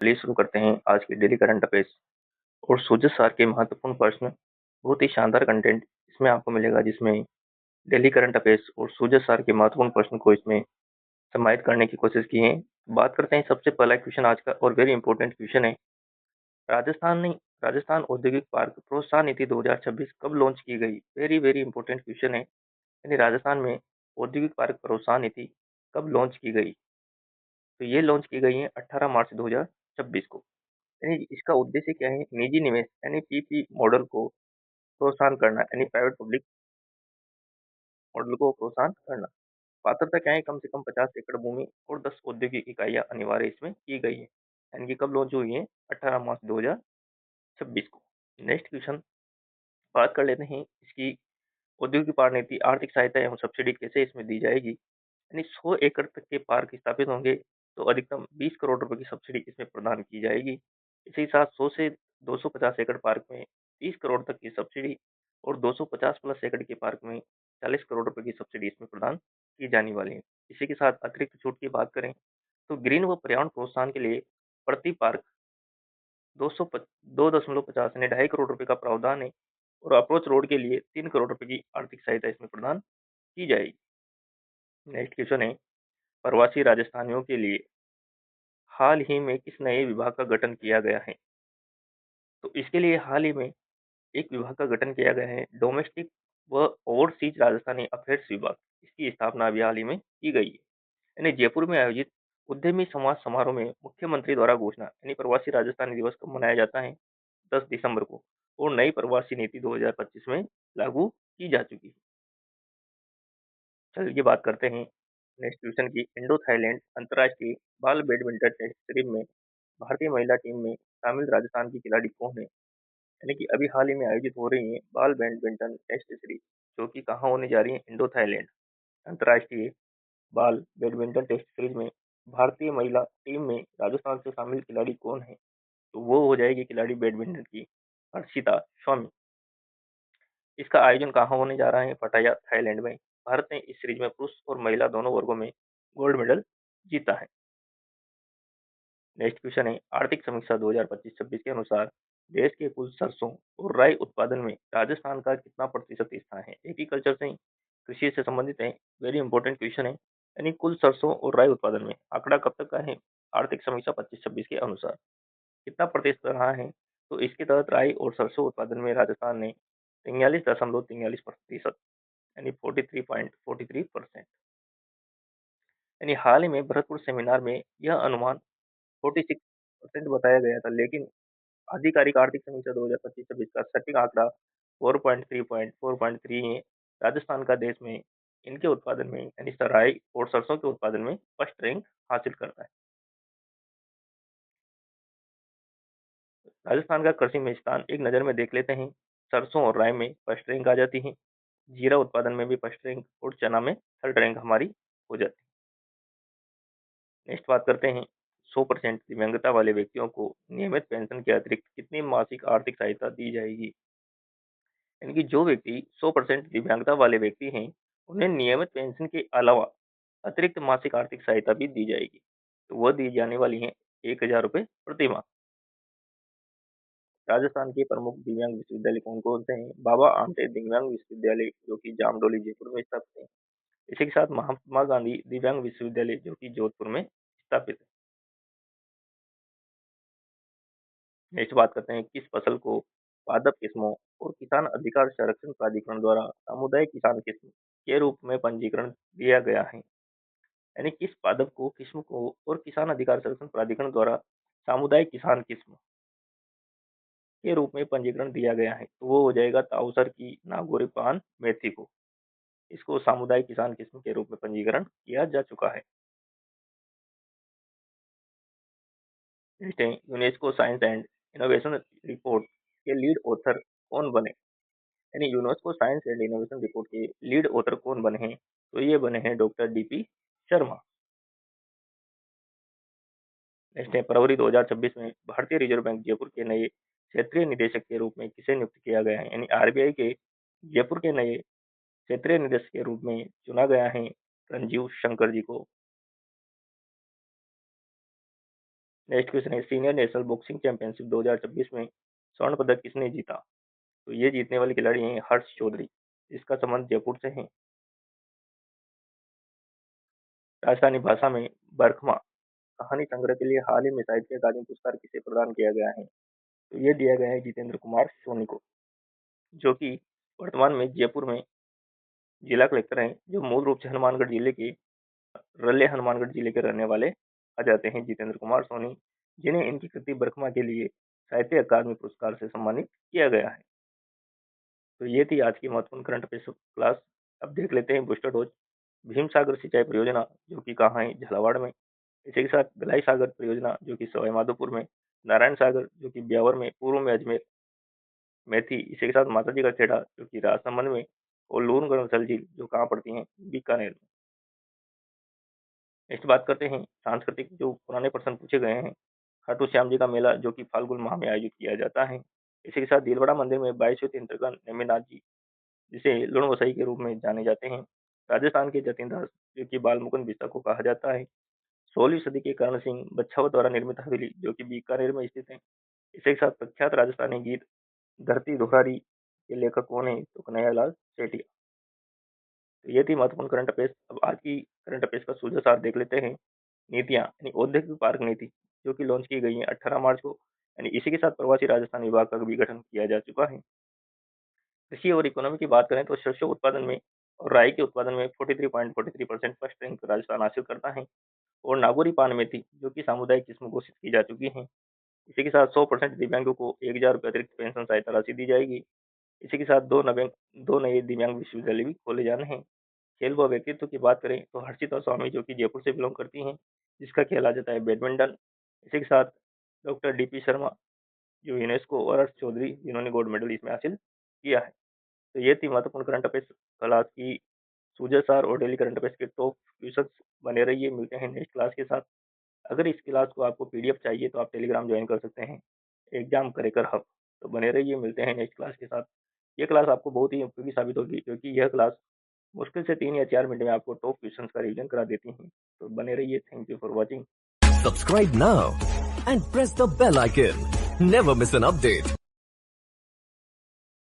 चलिए शुरू करते हैं आज की डेली करंट अफेयर्स और सूझ सार के महत्वपूर्ण प्रश्न। बहुत ही शानदार कंटेंट इसमें आपको मिलेगा, जिसमें डेली करंट अफेयर्स और सूझ सार के महत्वपूर्ण प्रश्न को इसमें समाहित करने की कोशिश की है। बात करते हैं सबसे पहला क्वेश्चन आज का, और वेरी इंपॉर्टेंट क्वेश्चन है। राजस्थान ने राजस्थान औद्योगिक पार्क प्रोत्साहन नीति 2026 कब लॉन्च की गई? वेरी वेरी इंपॉर्टेंट क्वेश्चन है। यानी राजस्थान में औद्योगिक पार्क प्रोत्साहन नीति कब लॉन्च की गई? तो ये लॉन्च की गई है 18 मार्च 2026 को। यानी इसका उद्देश्य क्या है? निजी निवेश यानी पीपी मॉडल को प्रोत्साहन करना, यानी प्राइवेट पब्लिक मॉडल को प्रोत्साहन करना। पात्रता क्या है? कम से कम 50 एकड़ भूमि और 10 औद्योगिक इकाइयां अनिवार्य इसमें की गई है। यानी कि कब लॉन्च हुई है? 18 मार्च 2026 को। नेक्स्ट क्वेश्चन बात कर लेते हैं इसकी। औद्योगिक पार्क नीति आर्थिक सहायता एवं सब्सिडी कैसे इसमें दी जाएगी? यानी 100 एकड़ तक के पार्क स्थापित होंगे तो अधिकतम 20 करोड़ रुपए की सब्सिडी इसमें प्रदान की जाएगी। इसी के साथ 100 से 250 एकड़ पार्क में 30 करोड़ तक की सब्सिडी और 250 प्लस एकड़ के पार्क में 40 करोड़ रुपए की सब्सिडी इसमें प्रदान की जाने वाली है। इसी के साथ अतिरिक्त छूट की बात करें तो ग्रीन व पर्यावरण प्रोत्साहन के लिए प्रति पार्क 2.50 यानी 2.5 करोड़ रुपए का प्रावधान है, और अप्रोच रोड के लिए 3 करोड़ रुपए की आर्थिक सहायता इसमें प्रदान की जाएगी। नेक्स्ट क्वेश्चन है, प्रवासी राजस्थानियों के लिए हाल ही में किस नए विभाग का गठन किया गया है? तो इसके लिए हाल ही में एक विभाग का गठन किया गया है, डोमेस्टिक व ओवरसीज राजस्थानी अफेयर्स विभाग। इसकी स्थापना अभी हाल ही में की गई है। यानी जयपुर में आयोजित उद्यमी संवाद समारोह में मुख्यमंत्री द्वारा घोषणा, यानी प्रवासी राजस्थानी दिवस कब मनाया जाता है? 10 दिसंबर को। और नई प्रवासी नीति 2025 में लागू की जा चुकी है। चलिए बात करते हैं नेक्स्ट क्वेश्चन की। इंडो थाईलैंड अंतर्राष्ट्रीय बाल बैडमिंटन टेस्ट सीरीज में भारतीय महिला टीम में शामिल राजस्थान की खिलाड़ी कौन है? यानी कि अभी हाल ही में आयोजित हो रही है बाल बैडमिंटन टेस्ट सीरीज, जो कि कहाँ होने जा रही है? इंडो थाईलैंड अंतर्राष्ट्रीय बाल बैडमिंटन टेस्ट सीरीज में भारतीय महिला टीम में राजस्थान से शामिल खिलाड़ी कौन है? तो वो हो जाएगी खिलाड़ी बैडमिंटन की हर्षिता स्वामी। इसका आयोजन कहाँ होने जा रहा है? पटाया, थाईलैंड में। भारत ने इस सीरीज में पुरुष और महिला दोनों वर्गों में गोल्ड मेडल जीता है। नेक्स्ट क्वेश्चन है, आर्थिक समीक्षा 2025-26 के अनुसार देश के कुल सरसों और राई उत्पादन में राजस्थान का कितना प्रतिशत स्थान है? एग्रीकल्चर से कृषि से संबंधित है, वेरी इंपॉर्टेंट क्वेश्चन है। यानी कुल सरसों और राई उत्पादन में आंकड़ा कब तक का है? आर्थिक समीक्षा 25-26 के अनुसार कितना प्रतिशत रहा है? तो इसके तहत राई और सरसों उत्पादन में राजस्थान ने 43.43% यानी 43.43%। यानी हाल ही में भरतपुर सेमिनार में यह अनुमान 46% बताया गया था, लेकिन आधिकारिक आर्थिक समीक्षा 2025-26 का सटीक आंकड़ा 4.3 है। राजस्थान का देश में इनके उत्पादन में, यानी राई और सरसों के उत्पादन में फर्स्ट रैंक हासिल करता है। राजस्थान का कृषि में स्थान एक नज़र में देख लेते हैं। सरसों और राई में फर्स्ट रैंक आ जाती है, जीरा उत्पादन में भी फर्स्ट रैंक, और चना में थर्ड रैंक हमारी हो जाती है। नेक्स्ट बात करते हैं, 100% दिव्यांगता वाले व्यक्तियों को नियमित पेंशन के अतिरिक्त कितनी मासिक आर्थिक सहायता दी जाएगी? यानी कि जो व्यक्ति 100% दिव्यांगता वाले व्यक्ति हैं, उन्हें नियमित पेंशन के अलावा अतिरिक्त मासिक आर्थिक सहायता भी दी जाएगी। तो वह दी जाने वाली है 1000 रुपये प्रति माह। राजस्थान के प्रमुख दिव्यांग विश्वविद्यालय कौन कौन से हैं? बाबा आमटे दिव्यांग विश्वविद्यालय, जो कि जामडोली जयपुर में स्थापित है। इसी के साथ महात्मा गांधी दिव्यांग विश्वविद्यालय, जो कि जोधपुर में स्थापित है। नेक्स्ट बात करते हैं, किस फसल को पादप किस्मों और किसान अधिकार संरक्षण प्राधिकरण द्वारा सामुदायिक किसान किस्म के रूप में पंजीकरण दिया गया है? यानी किस पादप को, किस्म को और किसान अधिकार संरक्षण प्राधिकरण द्वारा सामुदायिक किसान किस्म के रूप में पंजीकरण दिया गया है? तो वो हो जाएगा ताउसर की नागोरी पान मेथी को। इसको सामुदायिक किसान किस्म के रूप में पंजीकरण किया जा चुका है। नेक्स्ट है, UNESCO science and innovation report के लीड ऑथर कौन बने? यानी UNESCO science and innovation report के लीड ऑथर कौन बने हैं? तो ये बने हैं डॉक्टर डीपी शर्मा। नेक्स्ट है, फरवरी 2026 में भारतीय रिजर्व बैंक जयपुर के नए क्षेत्रीय निदेशक के रूप में किसे नियुक्त किया गया है? यानी आरबीआई के जयपुर के नए क्षेत्रीय निदेशक के रूप में चुना गया है रंजीव शंकर जी को। नेक्स्ट क्वेश्चन है, सीनियर नेशनल बॉक्सिंग चैंपियनशिप 2026 में स्वर्ण पदक किसने जीता? तो ये जीतने वाले खिलाड़ी हैं हर्ष चौधरी। इसका संबंध जयपुर से है। राजस्थानी भाषा में बरखमा कहानी संग्रह के लिए हाल ही में साहित्य अकादमी पुरस्कार किसे प्रदान किया गया है? तो ये दिया गया है जितेंद्र कुमार सोनी को, जो कि वर्तमान में जयपुर में जिला कलेक्टर हैं, जो मूल रूप से हनुमानगढ़ जिले के रल्ले हनुमानगढ़ जिले के रहने वाले आ जाते हैं जितेंद्र कुमार सोनी, जिन्हें इनकी कृति बरखमा के लिए साहित्य अकादमी पुरस्कार से सम्मानित किया गया है। तो ये थी आज की महत्वपूर्ण करंट अफेयर्स क्लास। अब देख लेते हैं बूस्टर डोज। भीम सागर सिंचाई परियोजना जो कि कहाँ है? झालावाड़ में। इसी के साथ गलाई सागर परियोजना जो कि सवाई माधोपुर में। नारायण सागर जो कि ब्यावर में, पूर्व में अजमेर में थी। इसी के साथ माता जी का खेड़ा जो कि राजसमंद में। और लून झील जो कहाँ पड़ती हैं? बीकानेर में। नेक्स्ट बात करते हैं सांस्कृतिक, जो पुराने प्रश्न पूछे गए हैं। खाटू श्याम जी का मेला जो कि फाल्गुन माह में आयोजित किया जाता है। इसी के साथ भीलवाड़ा मंदिर में 22वें तीर्थंकर नेमिनाथ जी, जिसे लुण वसई के रूप में जाने जाते हैं। राजस्थान के जतीनदास जो कि बाल मुकुंद बिस्सा को कहा जाता है। 16वीं सदी के कर्ण सिंह बच्छाव द्वारा निर्मित हवेली जो कि बीकानेर में स्थित है। इसी के साथ प्रख्यात राजस्थानी गीत धरती दोहरारी के लेखक कौन है? तो कन्हैयालाल सेठिया। तो ये थी महत्वपूर्ण करंट अफेयर्स। अब आज की करंट अफेयर्स का सूझा सार देख लेते हैं। नीतियां यानी औद्योगिक पार्क नीति जो कि लॉन्च की गई है 18 मार्च को, यानी इसी के साथ प्रवासी राजस्थान विभाग का भी गठन किया जा चुका है। कृषि और इकोनॉमी की बात करें तो सरसों उत्पादन में और राई के उत्पादन में 43.43% फर्स्ट रैंक राजस्थान हासिल करता है। और नागौरी पान मेथी जो कि सामुदायिक किस्म घोषित की जा चुकी है। इसी के साथ 100% दिव्यांगों को 1000 रुपये अतिरिक्त पेंशन सहायता राशि दी जाएगी। इसी के साथ दो नए दिव्यांग विश्वविद्यालय भी खोले जाने हैं। खेल व व्यक्तित्व की बात करें तो हर्षिता स्वामी जो कि जयपुर से बिलोंग करती हैं, जिसका खेला जाता है बैडमिंटन। इसी के साथ डॉक्टर DP शर्मा जो यूनेस्को, और हर्ष चौधरी जिन्होंने गोल्ड मेडल इसमें हासिल किया है। तो ये थी महत्वपूर्ण करंट अफेयर्स क्लास की सूझे सार और डेली करंट अफेयर्स के टॉप क्वेश्चन। बने रहिए, मिलते हैं नेक्स्ट क्लास के साथ। अगर इस क्लास को आपको PDF चाहिए तो आप टेलीग्राम ज्वाइन कर सकते हैं, एग्जाम करेकर हब। तो बने रहिए, मिलते हैं नेक्स्ट क्लास के साथ। ये क्लास आपको बहुत ही उपयोगी साबित होगी, क्योंकि यह क्लास मुश्किल से 3 या 4 मिनट में आपको टॉप क्वेश्चन का रिवीजन करा देती हैं। तो बने रहिए। Thank you for watching. Subscribe now and press the bell icon. Never miss an update.